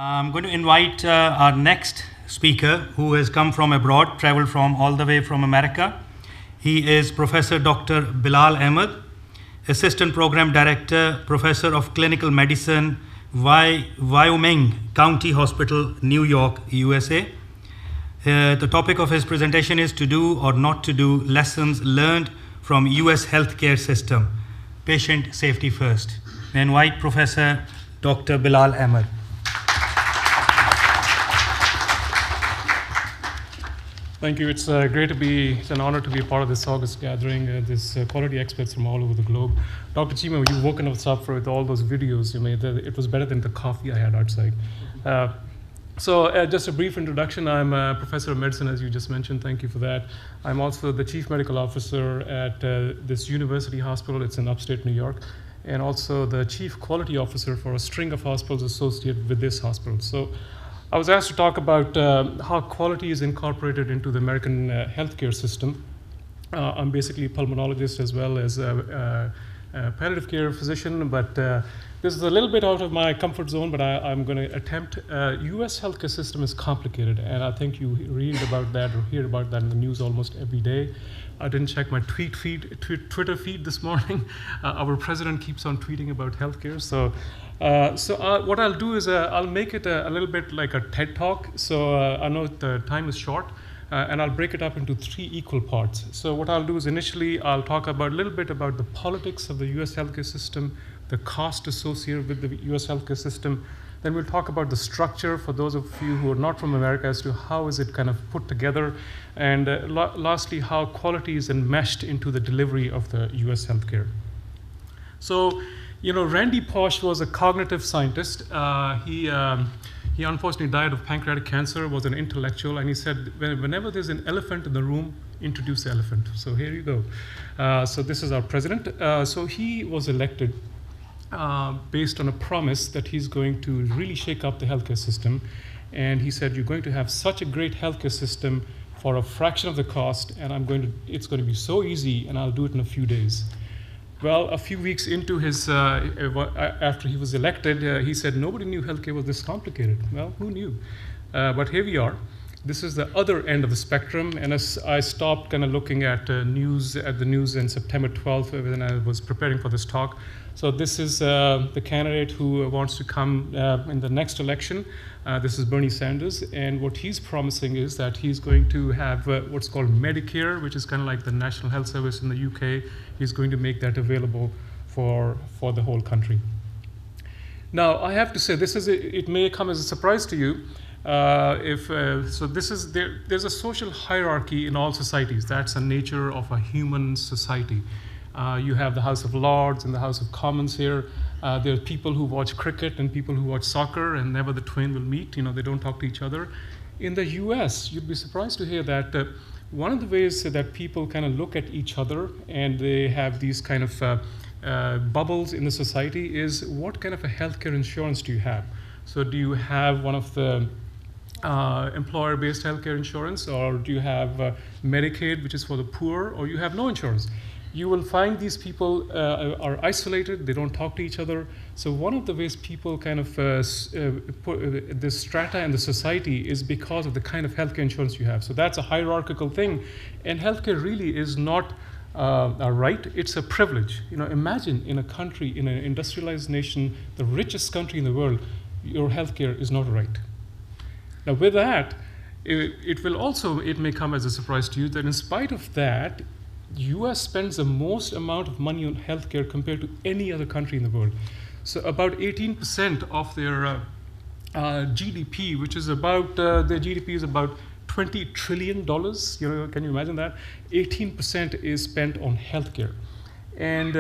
I'm going to invite our next speaker who has come from abroad, traveled from all the way from America. He is Professor Dr. Bilal Ahmed, Assistant Program Director, Professor of Clinical Medicine, Wyoming County Hospital, New York, USA. The topic of his presentation is to do or not to do lessons learned from US healthcare system. Patient safety first. I invite Professor Dr. Bilal Ahmed. Thank you. It's an honor to be a part of this August gathering. This quality experts from all over the globe. Dr. Chima, you've woken us up with all those videos you made. It was better than the coffee I had outside. So just a brief introduction. I'm a professor of medicine, as you just mentioned. Thank you for that. I'm also the chief medical officer at this university hospital. It's in upstate New York, and also the chief quality officer for a string of hospitals associated with this hospital. So I was asked to talk about how quality is incorporated into the American healthcare system. I'm basically a pulmonologist as well as a palliative care physician, but this is a little bit out of my comfort zone, but I'm going to attempt. US healthcare system is complicated, and I think you read about that or hear about that in the news almost every day. I didn't check my Twitter feed this morning. Our president keeps on tweeting about healthcare, so what I'll do is I'll make it a little bit like a TED Talk. So I know the time is short, and I'll break it up into 3 equal parts. So what I'll do is initially I'll talk about a little bit about the politics of the US healthcare system, the cost associated with the US healthcare system. Then we'll talk about the structure for those of you who are not from America as to how is it kind of put together. And lastly, how quality is enmeshed into the delivery of the US healthcare. So, Randy Pausch was a cognitive scientist. He unfortunately died of pancreatic cancer, was an intellectual, and he said, whenever there's an elephant in the room, introduce the elephant. So here you go. So this is our president. So he was elected based on a promise that he's going to really shake up the healthcare system. And he said, you're going to have such a great healthcare system for a fraction of the cost, and it's going to be so easy, and I'll do it in a few days. Well, a few weeks into his, after he was elected, he said nobody knew healthcare was this complicated. Well, who knew? But here we are. This is the other end of the spectrum, and as I stopped kind of looking at the news in September 12th when I was preparing for this talk. So this is the candidate who wants to come in the next election. This is Bernie Sanders, and what he's promising is that he's going to have what's called Medicare, which is kind of like the National Health Service in the UK. He's going to make that available for the whole country. Now, I have to say, it may come as a surprise to you. There's a social hierarchy in all societies. That's the nature of a human society. You have the House of Lords and the House of Commons here. There are people who watch cricket and people who watch soccer, and never the twain will meet. They don't talk to each other. In the US, you'd be surprised to hear that one of the ways that people kind of look at each other and they have these kind of bubbles in the society is, what kind of a healthcare insurance do you have? So do you have one of the employer-based healthcare insurance, or do you have Medicaid, which is for the poor, or you have no insurance? You will find these people are isolated, they don't talk to each other. So one of the ways people kind of put this strata in the society is because of the kind of healthcare insurance you have. So that's a hierarchical thing, and healthcare really is not a right, it's a privilege. Imagine in a country, in an industrialized nation, the richest country in the world, your healthcare is not a right. Now with that, it may come as a surprise to you that in spite of that, US spends the most amount of money on healthcare compared to any other country in the world. So about 18% of their GDP, which is about, their GDP is about $20 trillion. Can you imagine that? 18% is spent on healthcare. And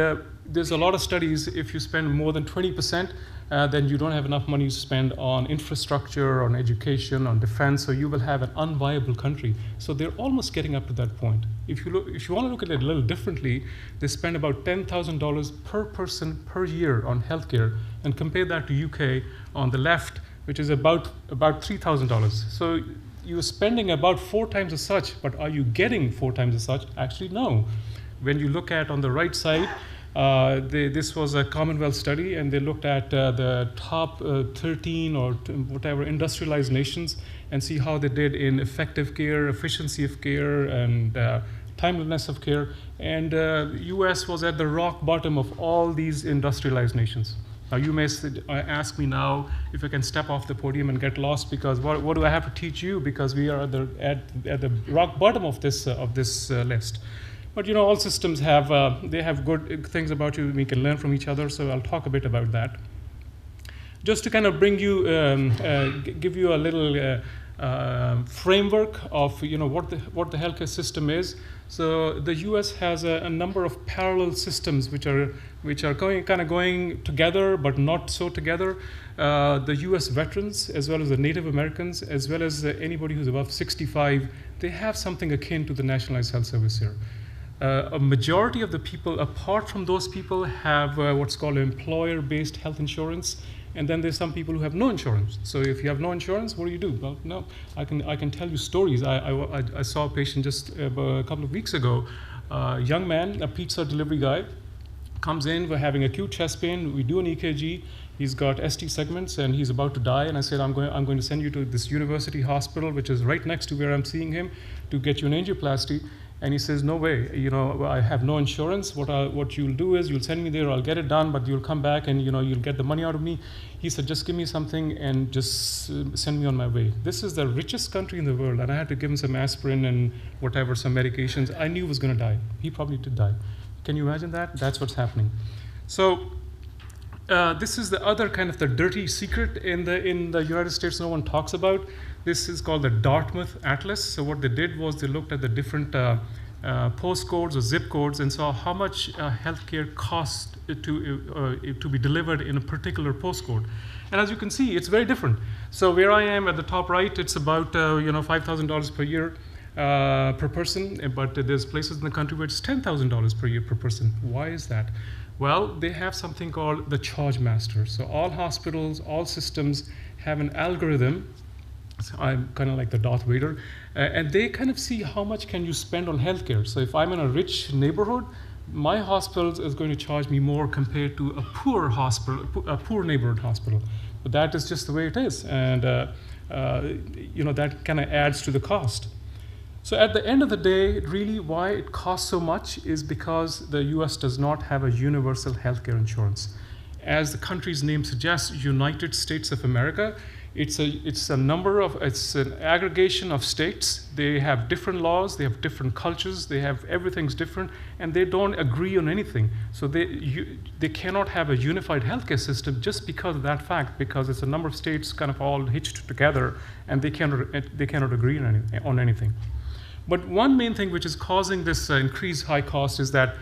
there's a lot of studies, if you spend more than 20%, then you don't have enough money to spend on infrastructure, on education, on defense, so you will have an unviable country. So they're almost getting up to that point. If you want to look at it a little differently, they spend about $10,000 per person per year on healthcare, and compare that to UK on the left, which is about $3,000. So you're spending about 4 times as such, but are you getting 4 times as such? Actually, no. When you look at on the right side, This was a Commonwealth study, and they looked at the top 13 or whatever industrialized nations and see how they did in effective care, efficiency of care, and timeliness of care. And US was at the rock bottom of all these industrialized nations. Now you may ask me now if I can step off the podium and get lost, because what do I have to teach you? Because we are at the rock bottom of this list. But you know, all systems have they have good things about you. We can learn from each other. So I'll talk a bit about that. Just to kind of bring you, give you a little framework of what the healthcare system is. So the U.S. has a number of parallel systems which are going together but not so together. The U.S. veterans, as well as the Native Americans, as well as anybody who's above 65, they have something akin to the Nationalized Health Service here. A majority of the people, apart from those people, have what's called employer-based health insurance. And then there's some people who have no insurance. So if you have no insurance, what do you do? Well, no, I can tell you stories. I saw a patient just a couple of weeks ago. A young man, a pizza delivery guy, comes in, we're having acute chest pain. We do an EKG. He's got ST segments and he's about to die. And I said, I'm going to send you to this university hospital, which is right next to where I'm seeing him, to get you an angioplasty. And he says, no way, I have no insurance. What you'll do is you'll send me there, I'll get it done, but you'll come back and you'll get the money out of me. He said, just give me something and just send me on my way. This is the richest country in the world, and I had to give him some aspirin and whatever, some medications. I knew he was gonna die. He probably did die. Can you imagine that? That's what's happening. So this is the other kind of the dirty secret in the United States no one talks about. This is called the Dartmouth Atlas. So what they did was they looked at the different postcodes or zip codes and saw how much healthcare costs to be delivered in a particular postcode. And as you can see, it's very different. So where I am at the top right, it's about $5,000 per year per person. But there's places in the country where it's $10,000 per year per person. Why is that? Well, they have something called the charge master. So all hospitals, all systems have an algorithm. So I'm kind of like the Darth Vader, and they kind of see how much can you spend on healthcare. So if I'm in a rich neighborhood, my hospital is going to charge me more compared to a poor hospital, a poor neighborhood hospital. But that is just the way it is, and that kind of adds to the cost. So at the end of the day, really why it costs so much is because the U.S. does not have a universal healthcare insurance. As the country's name suggests, United States of America, it's an aggregation of states. They have different laws, they have different cultures, everything's different, and they don't agree on anything. So they cannot have a unified healthcare system just because of that fact, because it's a number of states kind of all hitched together, and they cannot agree on anything. But one main thing which is causing this increased high cost is that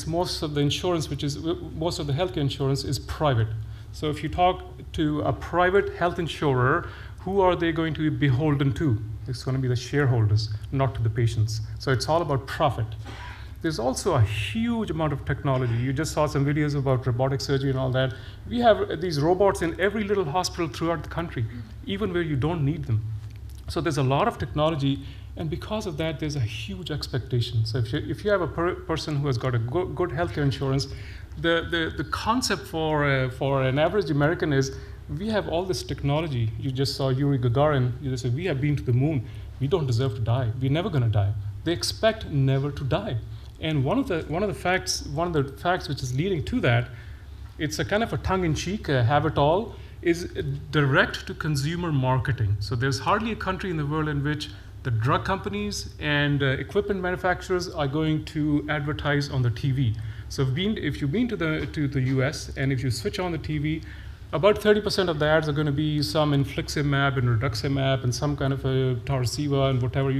most of the healthcare insurance is private. So if you talk to a private health insurer, who are they going to be beholden to? It's going to be the shareholders, not to the patients. So it's all about profit. There's also a huge amount of technology. You just saw some videos about robotic surgery and all that. We have these robots in every little hospital throughout the country, even where you don't need them. So there's a lot of technology, and because of that, there's a huge expectation. So if you have a person who has got a good healthcare insurance, the concept for an average American is, we have all this technology. You just saw Yuri Gagarin. You said, we have been to the moon. We don't deserve to die. We're never going to die. They expect never to die. And one of the facts which is leading to that, it's a kind of a tongue-in-cheek, have it all, is direct-to-consumer marketing. So there's hardly a country in the world in which the drug companies and equipment manufacturers are going to advertise on the TV. So if you've been to the US, and if you switch on the TV, about 30% of the ads are going to be some infliximab and rituximab and some kind of a Tarceva and whatever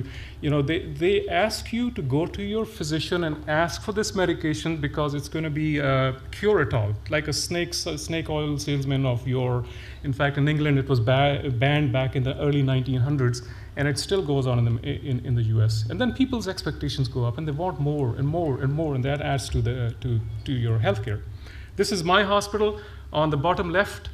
they ask you to go to your physician and ask for this medication because it's going to be cure-it-all, like a snake oil salesman of your. In fact, in England it was banned back in the early 1900s, and it still goes on in the US. And then people's expectations go up, and they want more and more and more, and that adds to your healthcare. This is my hospital. On the bottom left,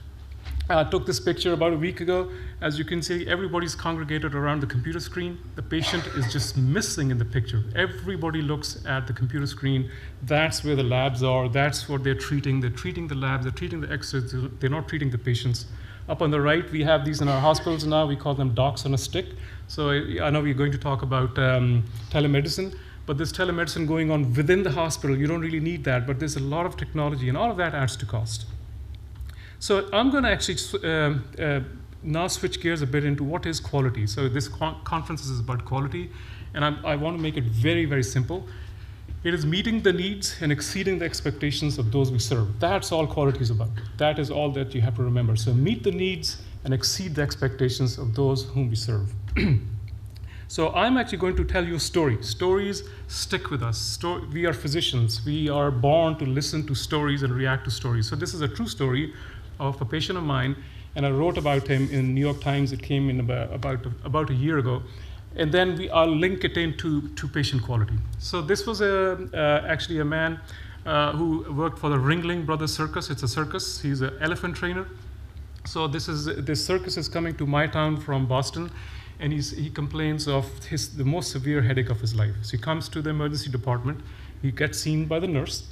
I took this picture about a week ago. As you can see, everybody's congregated around the computer screen. The patient is just missing in the picture. Everybody looks at the computer screen. That's where the labs are. That's what they're treating. They're treating the labs. They're treating the X-rays. They're not treating the patients. Up on the right, we have these in our hospitals now. We call them docs on a stick. So I know we're going to talk about telemedicine, but there's telemedicine going on within the hospital. You don't really need that, but there's a lot of technology, and all of that adds to cost. So I'm going to actually now switch gears a bit into what is quality. So this conference is about quality, and I want to make it very, very simple. It is meeting the needs and exceeding the expectations of those we serve. That's all quality is about. That is all that you have to remember. So meet the needs and exceed the expectations of those whom we serve. So I'm actually going to tell you a story. Stories stick with us. We are physicians. We are born to listen to stories and react to stories. So this is a true story of a patient of mine, and I wrote about him in New York Times. It came in about a year ago. And then I'll link it into patient quality. So this was actually a man who worked for the Ringling Brothers Circus. It's a circus. He's an elephant trainer. So this circus is coming to my town from Boston, and he complains of the most severe headache of his life. So he comes to the emergency department. He gets seen by the nurse,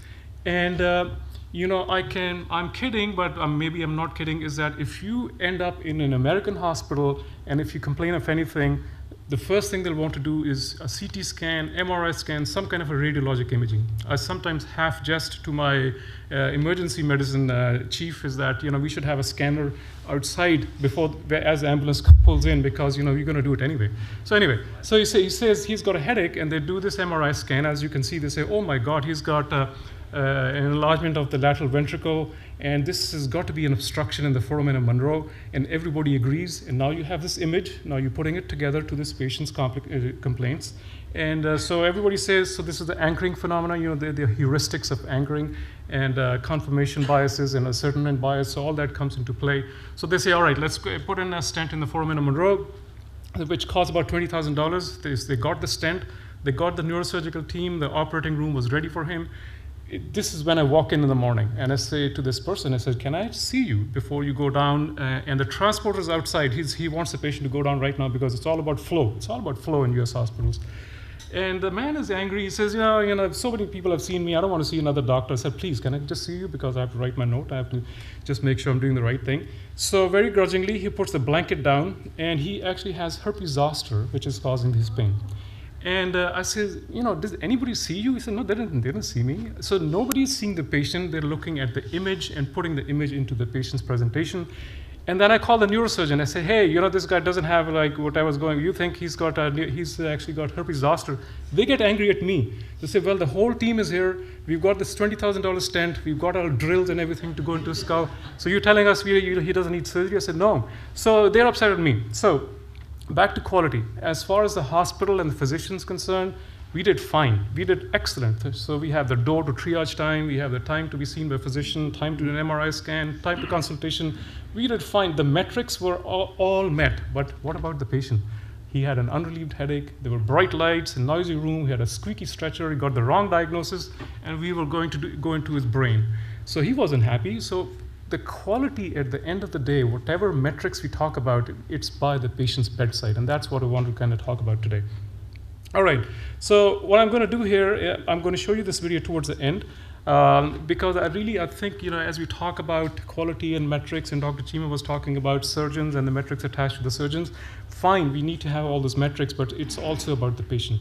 and I'm kidding, but maybe I'm not kidding, is that if you end up in an American hospital and if you complain of anything, the first thing they'll want to do is a CT scan, MRI scan, some kind of a radiologic imaging. I sometimes half jest to my emergency medicine chief is that we should have a scanner outside as the ambulance pulls in, because you're going to do it anyway. So he says he's got a headache, and they do this MRI scan. As you can see, they say, oh my God, he's got an enlargement of the lateral ventricle, and this has got to be an obstruction in the foramen of Monroe, and everybody agrees. And now you have this image. Now you're putting it together to this patient's complaints, and so everybody says, so this is the anchoring phenomena, the heuristics of anchoring, and confirmation biases and ascertainment bias. So all that comes into play. So they say, all right, let's put in a stent in the foramen of Monroe, which costs about $20,000. They got the stent. They got the neurosurgical team. The operating room was ready for him. This is when I walk in the morning, and I say to this person, I said, can I see you before you go down? And the transporter's outside. He wants the patient to go down right now, because it's all about flow. It's all about flow in US hospitals. And the man is angry. He says, so many people have seen me. I don't want to see another doctor. I said, please, can I just see you? Because I have to write my note. I have to just make sure I'm doing the right thing. So very grudgingly, he puts the blanket down, and he actually has herpes zoster, which is causing his pain. And I said, does anybody see you? He said, no, they didn't see me. So nobody's seeing the patient. They're looking at the image and putting the image into the patient's presentation. And then I called the neurosurgeon. I said, hey, this guy doesn't have what I was going. You think he's actually got herpes zoster? They get angry at me. They say, well, the whole team is here. We've got this $20,000 stent. We've got our drills and everything to go into his skull. So you're telling us he doesn't need surgery? I said, no. So they're upset at me. So back to quality. As far as the hospital and the physician's concerned, we did fine. We did excellent. So we have the door to triage time. We have the time to be seen by a physician, time to do an MRI scan, time to consultation. We did fine. The metrics were all met. But what about the patient? He had an unrelieved headache. There were bright lights, a noisy room. He had a squeaky stretcher. He got the wrong diagnosis, and we were going to go into his brain. So he wasn't happy. So the quality at the end of the day, whatever metrics we talk about, it's by the patient's bedside. And that's what I want to kind of talk about today. All right, so what I'm going to do here, I'm going to show you this video towards the end, because I think, as we talk about quality and metrics, and Dr. Chima was talking about surgeons and the metrics attached to the surgeons, fine, we need to have all those metrics, but it's also about the patient.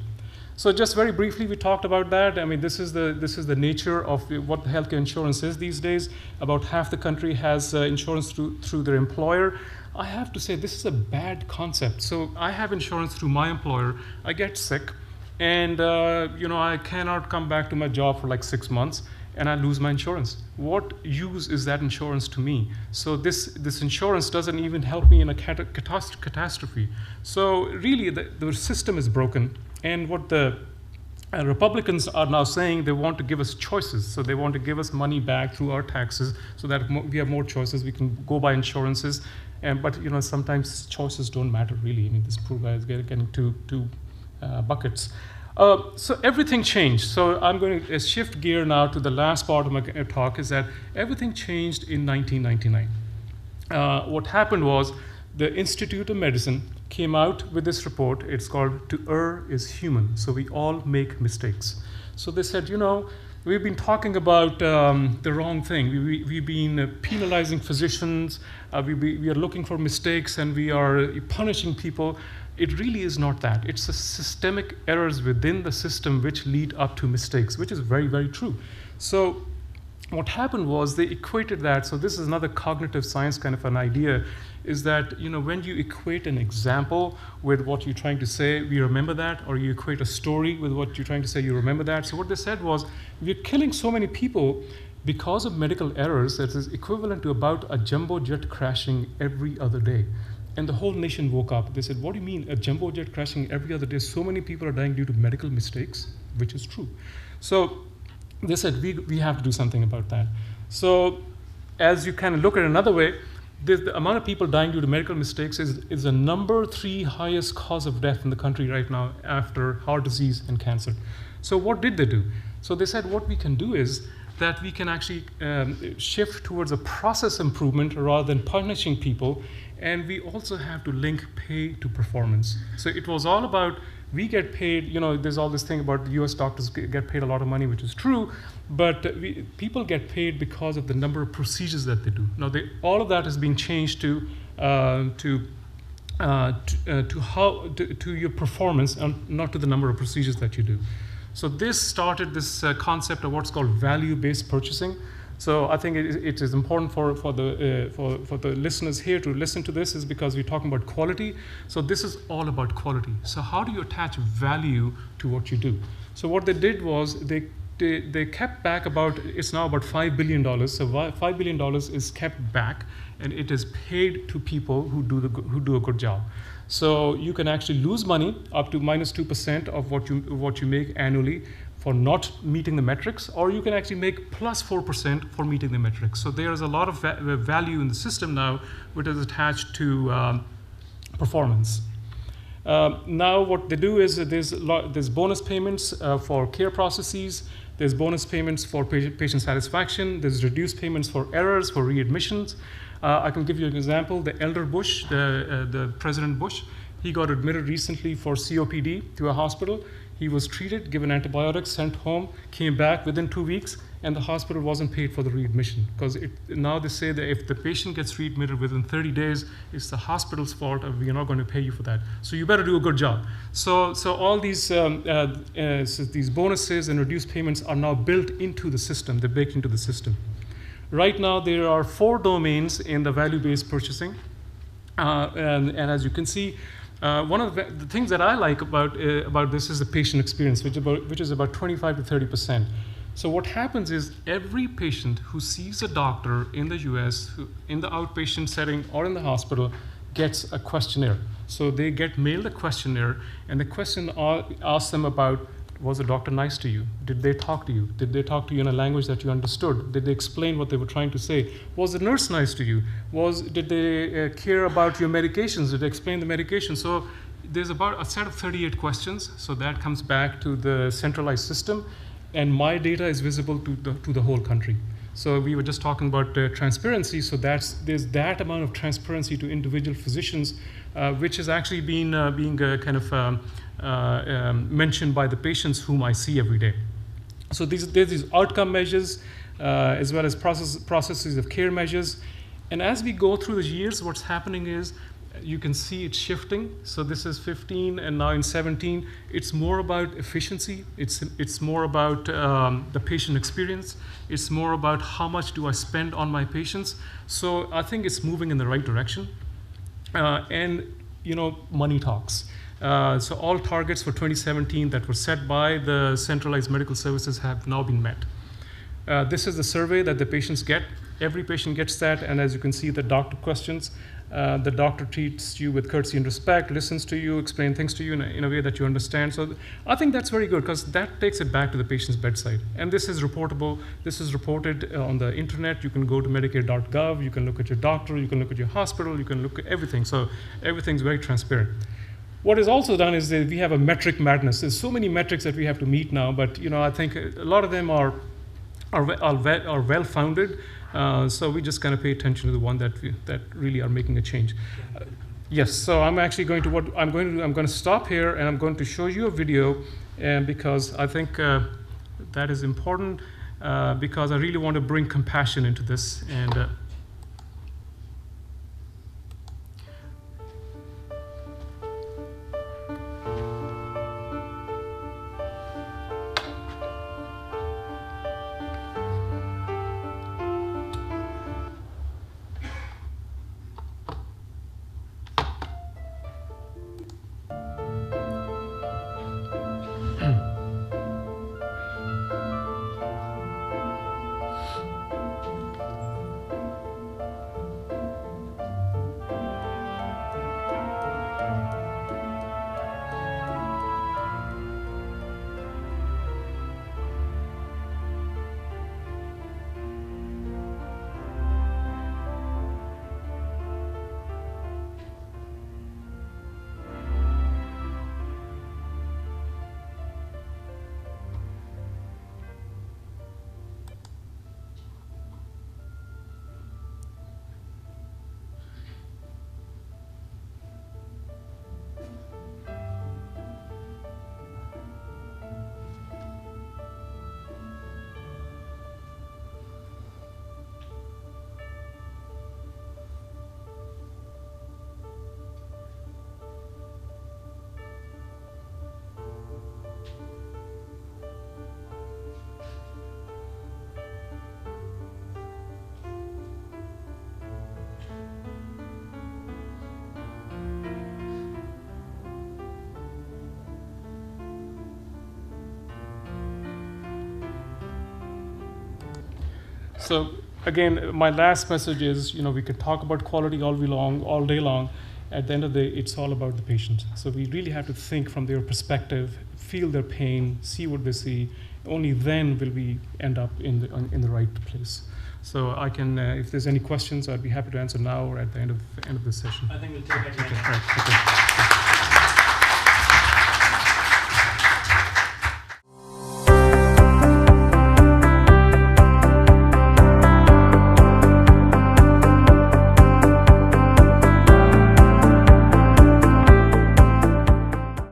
So just very briefly, we talked about that. I mean, this is the nature of what healthcare insurance is these days. About half the country has insurance through their employer. I have to say, this is a bad concept. So I have insurance through my employer. I get sick, and I cannot come back to my job for like 6 months, and I lose my insurance. What use is that insurance to me? So this insurance doesn't even help me in a catastrophe. So really, the system is broken. And what the Republicans are now saying, they want to give us choices. So they want to give us money back through our taxes, so that we have more choices. We can go buy insurances. But sometimes choices don't matter really. I mean, this poor guy is getting two buckets. So everything changed. So I'm going to shift gear now to the last part of my talk, is that everything changed in 1999. what happened was the Institute of Medicine came out with this report. It's called "To Err is Human." So we all make mistakes. So they said, we've been talking about the wrong thing. We've been penalizing physicians. We are looking for mistakes and we are punishing people. It really is not that. It's the systemic errors within the system which lead up to mistakes, which is very, very true. So what happened was they equated that. So this is another cognitive science kind of an idea, is that when you equate an example with what you're trying to say, we remember that, or you equate a story with what you're trying to say, you remember that. So what they said was, we're killing so many people because of medical errors that is equivalent to about a jumbo jet crashing every other day. And the whole nation woke up. They said, what do you mean, a jumbo jet crashing every other day? So many people are dying due to medical mistakes, which is true. So they said, we have to do something about that. So as you kind of look at it another way, the amount of people dying due to medical mistakes is the number 3 highest cause of death in the country right now after heart disease and cancer. So what did they do? So they said, what we can do is that we can actually shift towards a process improvement rather than punishing people. And we also have to link pay to performance. So it was all about, we get paid, there's all this thing about the US doctors get paid a lot of money, which is true, but people get paid because of the number of procedures that they do. Now, all of that is being changed to your performance and not to the number of procedures that you do. So this started this concept of what's called value-based purchasing. So I think it is important for the listeners here to listen to this, is because we're talking about quality. So this is all about quality. So how do you attach value to what you do? So what they did was they kept back it's now about $5 billion. So $5 billion is kept back, and it is paid to people who do a good job. So you can actually lose money up to -2% of what you make annually for not meeting the metrics, or you can actually make +4% for meeting the metrics. So there is a lot of value in the system now, which is attached to performance. Now what they do is there's bonus payments for care processes, there's bonus payments for patient satisfaction, there's reduced payments for errors, for readmissions. I can give you an example. The elder Bush, the President Bush, he got admitted recently for COPD to a hospital. He was treated, given antibiotics, sent home, came back within 2 weeks, and the hospital wasn't paid for the readmission. Because now they say that if the patient gets readmitted within 30 days, it's the hospital's fault, and we are not going to pay you for that. So you better do a good job. So all these bonuses and reduced payments are now built into the system. They're baked into the system. Right now, there are 4 domains in the value-based purchasing. And as you can see, one of the things that I like about this is the patient experience, which is about 25 to 30%. So what happens is every patient who sees a doctor in the US, in the outpatient setting or in the hospital, gets a questionnaire. So they get mailed a questionnaire, and the question asks them about, was the doctor nice to you? Did they talk to you? Did they talk to you in a language that you understood? Did they explain what they were trying to say? Was the nurse nice to you? Did they care about your medications? Did they explain the medication? So there's about a set of 38 questions. So that comes back to the centralized system, and my data is visible to the whole country. So we were just talking about transparency. So there's that amount of transparency to individual physicians, which is actually being mentioned by the patients whom I see every day. So there's these outcome measures, as well as processes of care measures. And as we go through the years, what's happening is you can see it shifting. So this is 15, and now in 17, it's more about efficiency. It's more about the patient experience. It's more about how much do I spend on my patients. So I think it's moving in the right direction. And money talks. So all targets for 2017 that were set by the centralized medical services have now been met. This is the survey that the patients get. Every patient gets that, and as you can see, the doctor questions. The doctor treats you with courtesy and respect, listens to you, explains things to you in a way that you understand. So I think that's very good, because that takes it back to the patient's bedside. And this is reportable. This is reported on the internet. You can go to Medicare.gov. You can look at your doctor. You can look at your hospital. You can look at everything. So everything's very transparent. What is also done is that we have a metric madness. There's so many metrics that we have to meet now, but I think a lot of them are well-founded. So we just kind of pay attention to the one that really are making a change. Yes, so I'm actually going to I'm going to stop here, and I'm going to show you a video, and because I think that is important, because I really want to bring compassion into this. And so again, my last message is, we could talk about quality all day long. At the end of the day, it's all about the patient. So we really have to think from their perspective, feel their pain, see what they see. Only then will we end up in the right place. So I can, if there's any questions, I'd be happy to answer now or at the end of this session. I think we'll take it. Okay.